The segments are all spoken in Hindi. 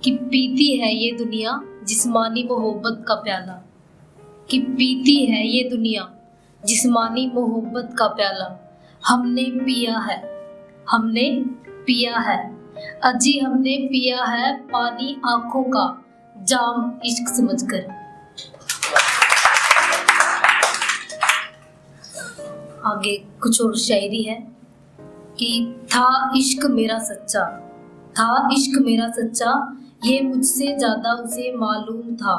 कि पीती है ये दुनिया जिस्मानी मोहब्बत का प्याला, कि पीती है ये दुनिया जिस्मानी मोहब्बत का प्याला। हमने पिया है, हमने पिया है, अजी हमने पिया है पानी आंखों का जाम इश्क समझकर। आगे कुछ और शायरी है कि था इश्क मेरा सच्चा, था इश्क मेरा सच्चा, ये मुझसे ज्यादा उसे मालूम था।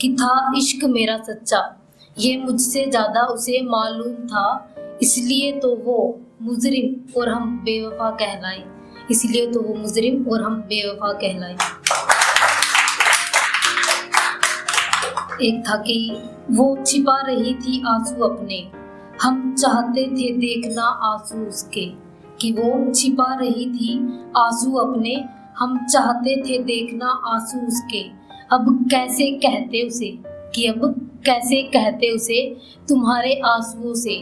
कि था इश्क मेरा सच्चा, ये मुझसे ज्यादा उसे मालूम था। इसलिए तो वो मुजरिम और हम बेवफा कहलाए, इसलिए तो वो मुजरिम और हम बेवफा कहलाए। एक था कि वो छिपा रही थी आंसू अपने, हम चाहते थे देखना आंसू उसके। कि वो छिपा रही थी आंसू अपने, हम चाहते थे देखना आंसू उसके। अब कैसे कहते उसे, कि अब कैसे कहते उसे, तुम्हारे आंसुओं से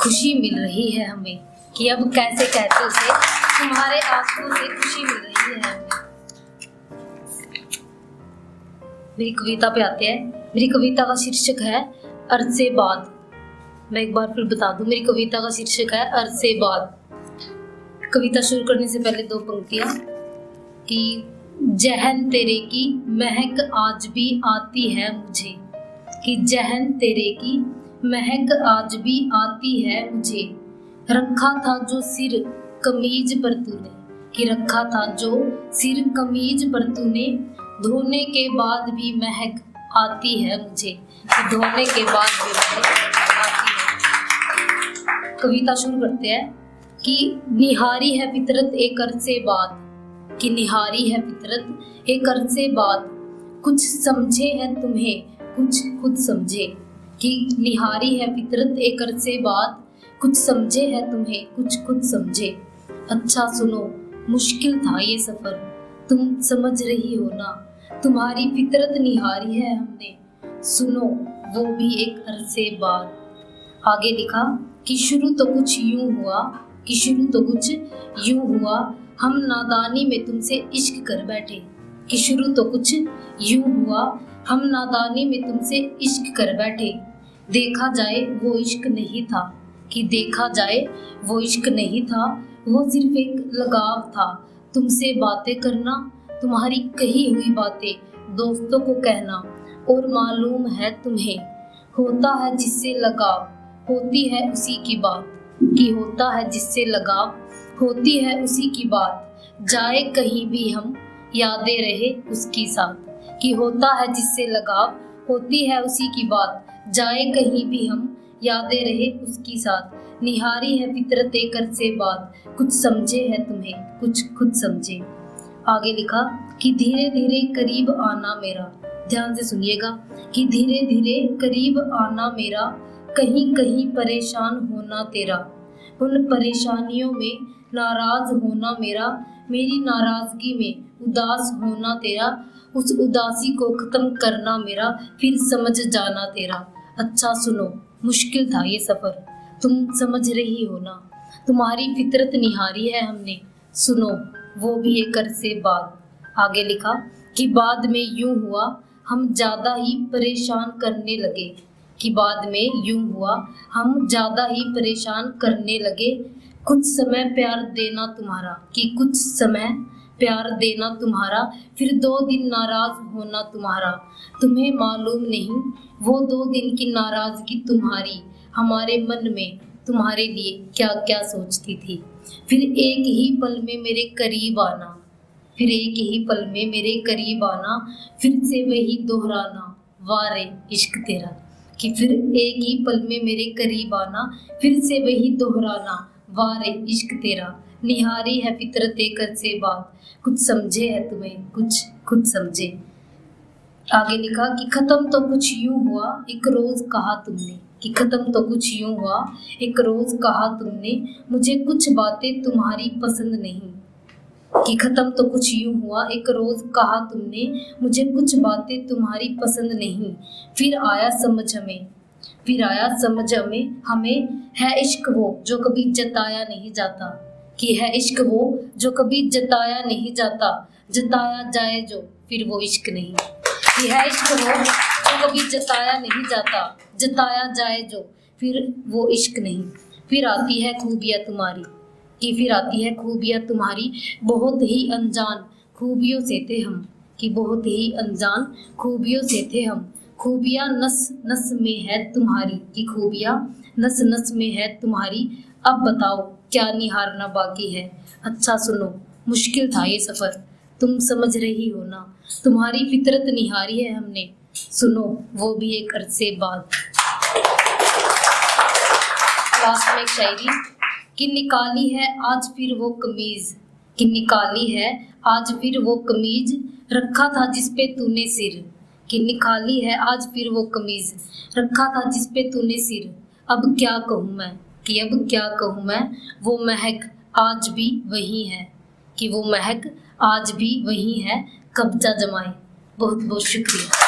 खुशी मिल रही है हमें। कि अब कैसे कहते उसे, तुम्हारे आंसुओं से खुशी मिल रही है हमें। मेरी कविता पे आते हैं। मेरी कविता का शीर्षक है अरसे बाद। मैं एक बार फिर बता दूं, मेरी कविता का शीर्षक है अरसे बाद। कविता शुरू करने से पहले दो पंक्तियां कि जहन तेरे की महक आज भी आती है मुझे। कि जहन तेरे की महक आज भी आती है मुझे। रखा था जो सिर कमीज पर तूने, कि रखा था जो सिर कमीज पर तूने, धोने के बाद भी महक आती है मुझे। कि धोने के बाद भी महक आती है। कविता शुरू करते हैं कि निहारी है फितरत एक अरसे बाद। कि निहारी है फितरत एक अरसे बाद, कुछ समझे है तुम्हें कुछ खुद समझे। कि निहारी है फितरत एक अरसे बाद, कुछ समझे है तुम्हें कुछ खुद समझे। अच्छा सुनो मुश्किल था ये सफर, तुम समझ रही हो ना, तुम्हारी फितरत निहारी है हमने, सुनो वो भी एक अरसे बाद। आगे लिखा कि शुरू तो कुछ यूं हुआ, कि शुरू तो कुछ यूं हुआ, हम नादानी में तुमसे इश्क कर बैठे। कि शुरू तो कुछ यूं हुआ, हम नादानी में तुमसे इश्क कर बैठे। देखा जाए वो इश्क नहीं था, कि देखा जाए वो इश्क नहीं था, वो सिर्फ एक लगाव था। तुमसे बातें करना, तुम्हारी कही हुई बातें दोस्तों को कहना, और मालूम है तुम्हें होता है जिससे लगाव होती है उसी की बात। कि होता है जिससे लगाव होती है उसी की बात, जाए कहीं भी हम यादें रहे उसकी साथ। कि होता है जिससे लगाव होती है उसी की बात, जाए कहीं भी हम यादें रहे उसकी साथ। निहारी है फितरत एक अरसे बाद, कुछ समझे है तुम्हें कुछ खुद समझे। आगे लिखा कि धीरे धीरे करीब आना मेरा, ध्यान से सुनिएगा, कि धीरे धीरे करीब आना मेरा, कहीं कहीं परेशान होना तेरा, उन परेशानियों में नाराज होना मेरा, मेरी नाराजगी में उदास होना तेरा, उस उदासी को खत्म करना मेरा, फिर समझ जाना तेरा। अच्छा सुनो मुश्किल था ये सफर, तुम समझ रही हो ना, तुम्हारी फितरत निहारी है हमने, सुनो वो भी एक अरसे बाद। आगे लिखा कि बाद में यूं हुआ हम ज्यादा ही परेशान करने लगे। कि बाद में यूं हुआ हम ज्यादा ही परेशान करने लगे। कुछ समय प्यार देना तुम्हारा, कि कुछ समय प्यार देना तुम्हारा, फिर 2 दिन नाराज होना तुम्हारा। तुम्हें मालूम नहीं वो 2 दिन की नाराजगी तुम्हारी हमारे मन में तुम्हारे लिए क्या क्या सोचती थी। फिर एक ही पल में मेरे करीब आना, फिर एक ही पल में मेरे करीब आना, फिर से वही दोहराना वारे इश्क तेरा। कि फिर एक ही पल में मेरे करीब आना, फिर से वही दोहराना वारे इश्क तेरा। निहारी है फितरत एक अरसे बाद, कुछ समझे है तुम्हें कुछ खुद समझे। आगे लिखा कि खत्म तो कुछ यूं हुआ एक रोज कहा तुमने। कि खत्म तो कुछ यूं हुआ एक रोज कहा तुमने, मुझे कुछ बातें तुम्हारी पसंद नहीं। कि खत्म तो कुछ यूं हुआ एक रोज कहा तुमने, मुझे कुछ बातें तुम्हारी पसंद नहीं। फिर आया समझ हमें, फिर आया समझ हमें है इश्क वो जो कभी जताया नहीं जाता। कि है इश्क वो जो कभी जताया नहीं जाता, जताया जाए जो फिर वो इश्क नहीं। यह इश्क हो जो कभी जताया नहीं जाता, जताया जाए जो फिर वो इश्क नहीं। फिर आती है खूबियाँ तुम्हारी, कि फिर आती है खूबियाँ तुम्हारी, बहुत ही अनजान खूबियों से थे हम, कि बहुत ही अनजान खूबियों से थे हम। खूबियाँ नस नस में है तुम्हारी, कि खूबियाँ नस नस में है तुम्हारी, अब बताओ क्या निहारना बाकी है। अच्छा सुनो, मुश्किल था ये सफ़र, तुम समझ रही हो ना, तुम्हारी फितरत निहारी है हमने, सुनो वो भी एक अरसे बाद। लास्ट में एक शायरी, कि निकाली है आज फिर वो कमीज, कि निकाली है आज फिर वो कमीज, रखा था जिस पे तूने सिर, कि निकाली है आज फिर वो कमीज, रखा था जिस पे तूने सिर। अब क्या कहूँ मैं, कि अब क्या कहूँ मैं, वो महक आज भी वही है, कि वो महक आज भी वही है, कब्जा जमाए। बहुत बहुत शुक्रिया।